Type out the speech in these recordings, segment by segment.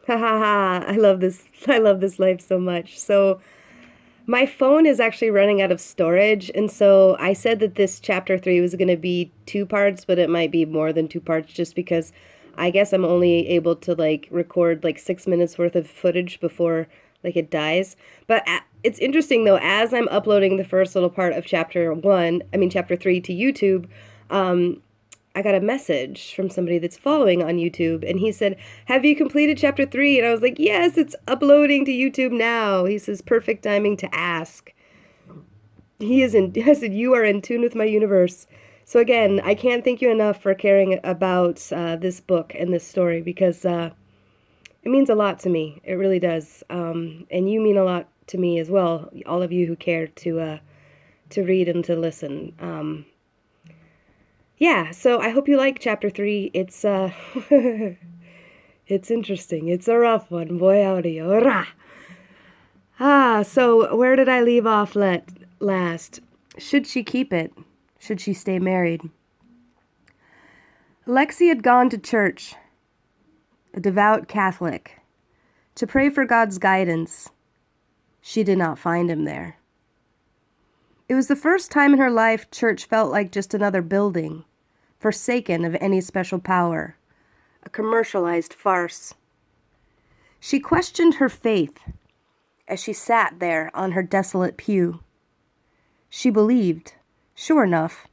Ha ha ha. I love this. I love this life so much. So, my phone is actually running out of storage, and so I said that this chapter 3 was going to be two parts, but it might be more than two parts just because I guess I'm only able to like record like 6 minutes worth of footage before like it dies. But it's interesting though, as I'm uploading the first little part of chapter 3 to YouTube, um, I got a message from somebody that's following on YouTube, and he said, "Have you completed chapter 3?" And I was like, "Yes, it's uploading to YouTube now." He says, "Perfect timing to ask." I said, "You are in tune with my universe." So again, I can't thank you enough for caring about this book and this story because it means a lot to me. It really does. And you mean a lot to me as well, all of you who care to read and to listen. Yeah, so I hope you like chapter 3. It's it's interesting. It's a rough one, boy howdy. Ora. So where did I leave off last? Should she keep it? Should she stay married? Lexi had gone to church, a devout Catholic, to pray for God's guidance. She did not find him there. It was the first time in her life church felt like just another building, forsaken of any special power, a commercialized farce. She questioned her faith as she sat there on her desolate pew. She believed, sure enough,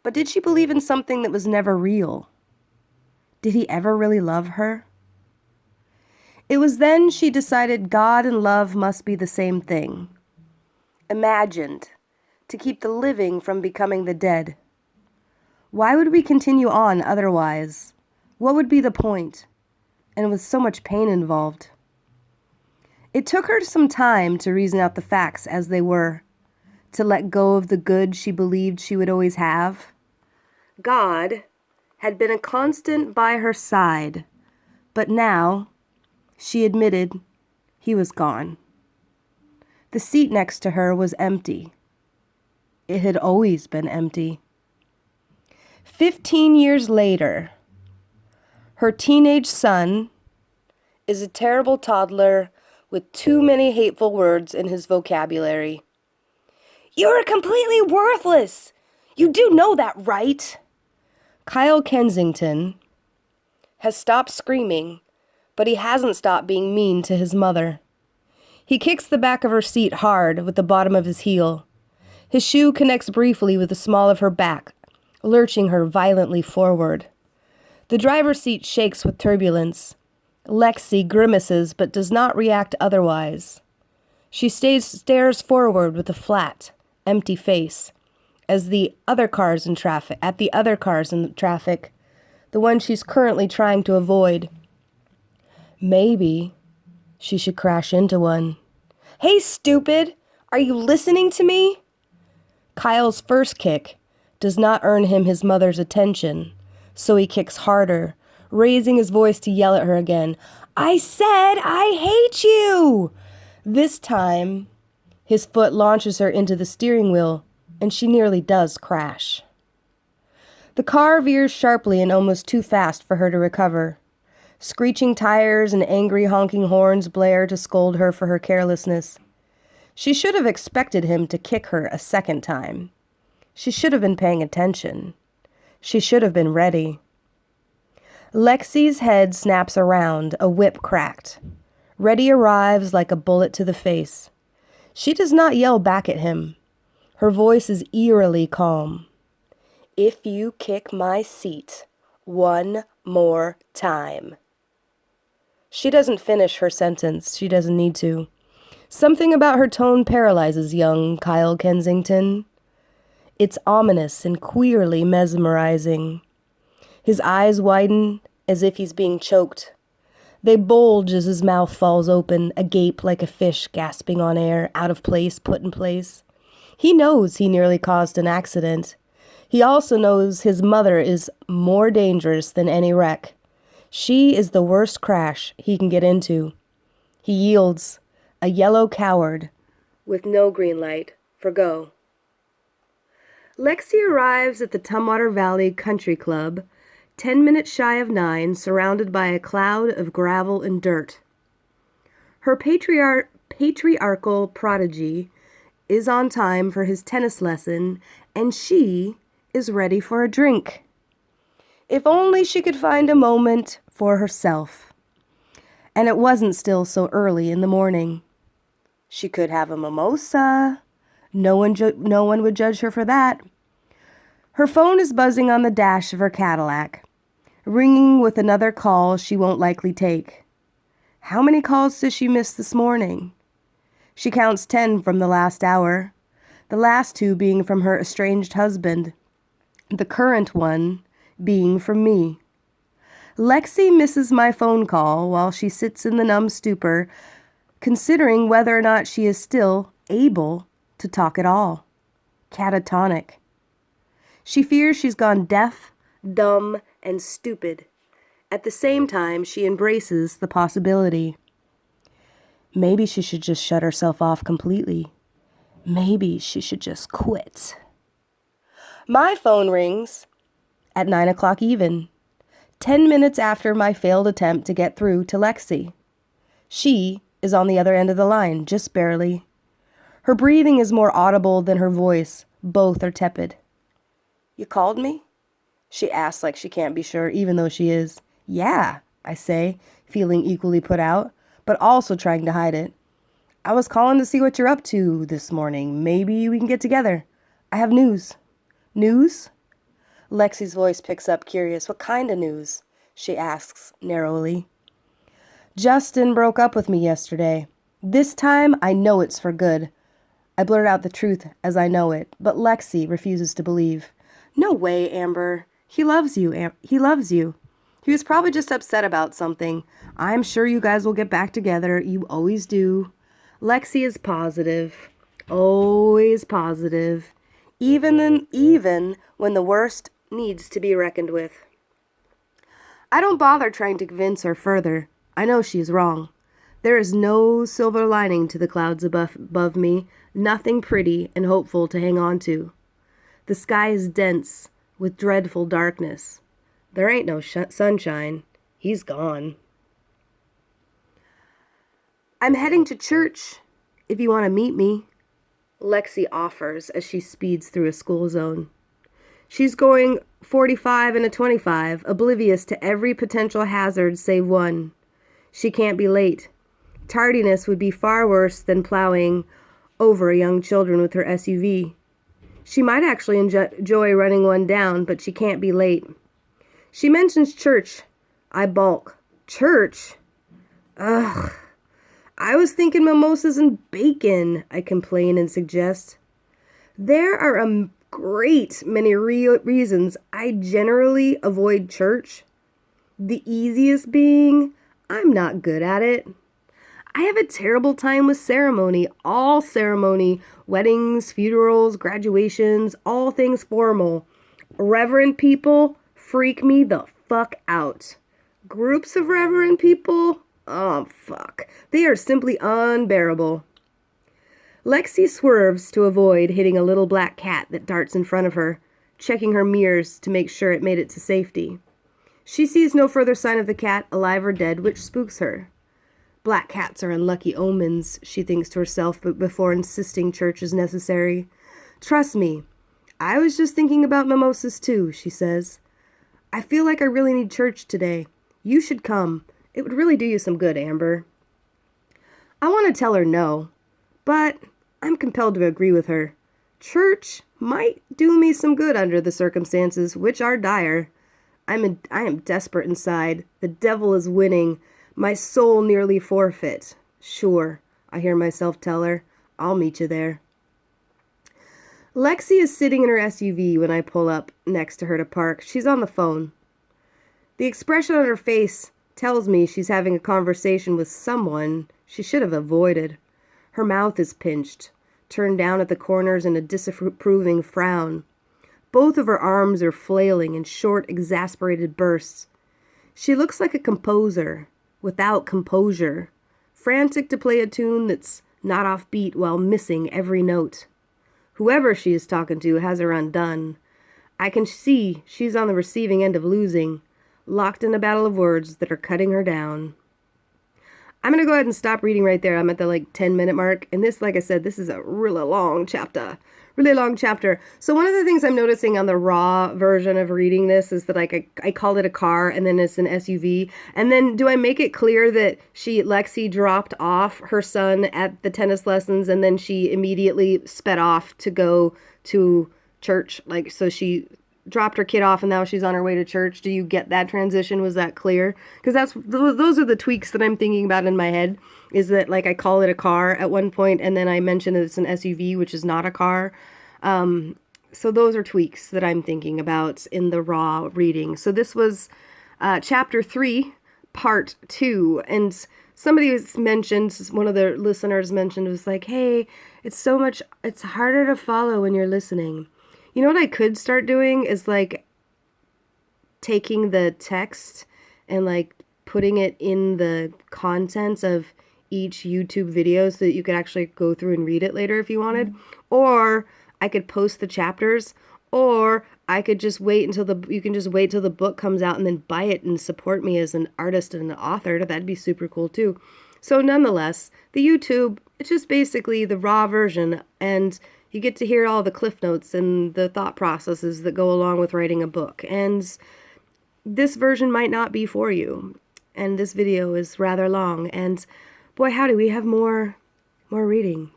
but did she believe in something that was never real? Did he ever really love her? It was then she decided God and love must be the same thing, imagined to keep the living from becoming the dead. Why would we continue on otherwise? What would be the point? And with so much pain involved. It took her some time to reason out the facts as they were, to let go of the good she believed she would always have. God had been a constant by her side, but now, she admitted, he was gone. The seat next to her was empty. It had always been empty. 15 years later, her teenage son is a terrible toddler with too many hateful words in his vocabulary. "You're completely worthless! You do know that, right?" Kyle Kensington has stopped screaming, but he hasn't stopped being mean to his mother. He kicks the back of her seat hard with the bottom of his heel. His shoe connects briefly with the small of her back, lurching her violently forward. The driver's seat shakes with turbulence. Lexi grimaces but does not react otherwise. She stares forward with a flat, empty face as the other cars in traffic, the one she's currently trying to avoid. Maybe she should crash into one. "Hey, stupid! Are you listening to me?" Kyle's first kick does not earn him his mother's attention, so he kicks harder, raising his voice to yell at her again. "I said I hate you!" This time, his foot launches her into the steering wheel, and she nearly does crash. The car veers sharply and almost too fast for her to recover. Screeching tires and angry honking horns blare to scold her for her carelessness. She should have expected him to kick her a second time. She should have been paying attention. She should have been ready. Lexi's head snaps around, a whip cracked. Reddy arrives like a bullet to the face. She does not yell back at him. Her voice is eerily calm. "If you kick my seat one more time." She doesn't finish her sentence. She doesn't need to. Something about her tone paralyzes young Kyle Kensington. It's ominous and queerly mesmerizing. His eyes widen as if he's being choked. They bulge as his mouth falls open, agape like a fish gasping on air, out of place, put in place. He knows he nearly caused an accident. He also knows his mother is more dangerous than any wreck. She is the worst crash he can get into. He yields, a yellow coward, with no green light for go. Lexi arrives at the Tumwater Valley Country Club 10 minutes shy of 9, surrounded by a cloud of gravel and dirt. Her patriarchal prodigy is on time for his tennis lesson, and she is ready for a drink. If only she could find a moment for herself. And it wasn't still so early in the morning. She could have a mimosa. No one would judge her for that. Her phone is buzzing on the dash of her Cadillac, ringing with another call she won't likely take. How many calls does she miss this morning? She counts 10 from the last hour, the last 2 being from her estranged husband, the current one being from me. Lexi misses my phone call while she sits in the numb stupor, considering whether or not she is still able to talk at all. Catatonic. She fears she's gone deaf, dumb, and stupid. At the same time, she embraces the possibility. Maybe she should just shut herself off completely. Maybe she should just quit. My phone rings at 9 o'clock even, 10 minutes after my failed attempt to get through to Lexi. She is on the other end of the line, just barely. Her breathing is more audible than her voice. Both are tepid. You called me? She asks like she can't be sure, even though she is. Yeah, I say, feeling equally put out, but also trying to hide it. I was calling to see what you're up to this morning. Maybe we can get together. I have news. News? Lexi's voice picks up, curious. What kind of news? She asks narrowly. Justin broke up with me yesterday. This time, I know it's for good. I blurt out the truth as I know it, but Lexi refuses to believe. No way, Amber. He loves you. He loves you. He was probably just upset about something. I'm sure you guys will get back together. You always do. Lexi is positive. Always positive. Even when the worst needs to be reckoned with. I don't bother trying to convince her further. I know she is wrong. There is no silver lining to the clouds above me, nothing pretty and hopeful to hang on to. The sky is dense with dreadful darkness. There ain't no sunshine. He's gone. I'm heading to church if you want to meet me, Lexi offers as she speeds through a school zone. She's going 45 and a 25, oblivious to every potential hazard save one. She can't be late. Tardiness would be far worse than plowing over young children with her SUV. She might actually enjoy running one down, but she can't be late. She mentions church. I balk. Church? Ugh. I was thinking mimosas and bacon, I complain and suggest. There are a great many reasons I generally avoid church. The easiest being, I'm not good at it. I have a terrible time with ceremony, all ceremony, weddings, funerals, graduations, all things formal. Reverend people freak me the fuck out. Groups of reverend people? Oh, fuck. They are simply unbearable. Lexi swerves to avoid hitting a little black cat that darts in front of her, checking her mirrors to make sure it made it to safety. She sees no further sign of the cat, alive or dead, which spooks her. Black cats are unlucky omens, she thinks to herself, but before insisting church is necessary. Trust me, I was just thinking about mimosas too, she says. I feel like I really need church today. You should come. It would really do you some good, Amber. I want to tell her no, but I'm compelled to agree with her. Church might do me some good under the circumstances, which are dire. I am desperate inside. The devil is winning. My soul nearly forfeit. Sure, I hear myself tell her. I'll meet you there. Lexi is sitting in her SUV when I pull up next to her to park. She's on the phone. The expression on her face tells me she's having a conversation with someone she should have avoided. Her mouth is pinched, turned down at the corners in a disapproving frown. Both of her arms are flailing in short, exasperated bursts. She looks like a composer without composure, frantic to play a tune that's not off beat while missing every note. Whoever she is talking to has her undone. I can see she's on the receiving end of losing, locked in a battle of words that are cutting her down. I'm going to go ahead and stop reading right there. I'm at the 10-minute mark. And this, like I said, this is a really long chapter. Really long chapter. So one of the things I'm noticing on the raw version of reading this is that I called it a car and then it's an SUV. And then do I make it clear that Lexi dropped off her son at the tennis lessons and then she immediately sped off to go to church? So she dropped her kid off and now she's on her way to church. Do you get that transition? Was that clear? Because those are the tweaks that I'm thinking about in my head, is that I call it a car at one point and then I mention that it's an SUV, which is not a car. So those are tweaks that I'm thinking about in the raw reading. So this was chapter 3, part 2. And somebody was mentioned, one of the listeners mentioned, was like, hey, it's harder to follow when you're listening. You know what I could start doing is taking the text and putting it in the contents of each YouTube video so that you could actually go through and read it later if you wanted. Or I could post the chapters, or I could just wait until you can just wait till the book comes out and then buy it and support me as an artist and an author. That'd be super cool too. So nonetheless, the YouTube, it's just basically the raw version, and you get to hear all the cliff notes and the thought processes that go along with writing a book. And this version might not be for you. And this video is rather long. And boy, howdy, we have more reading.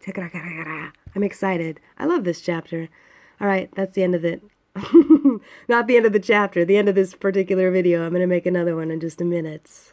I'm excited. I love this chapter. All right, that's the end of it. Not the end of the chapter, the end of this particular video. I'm going to make another one in just a minute.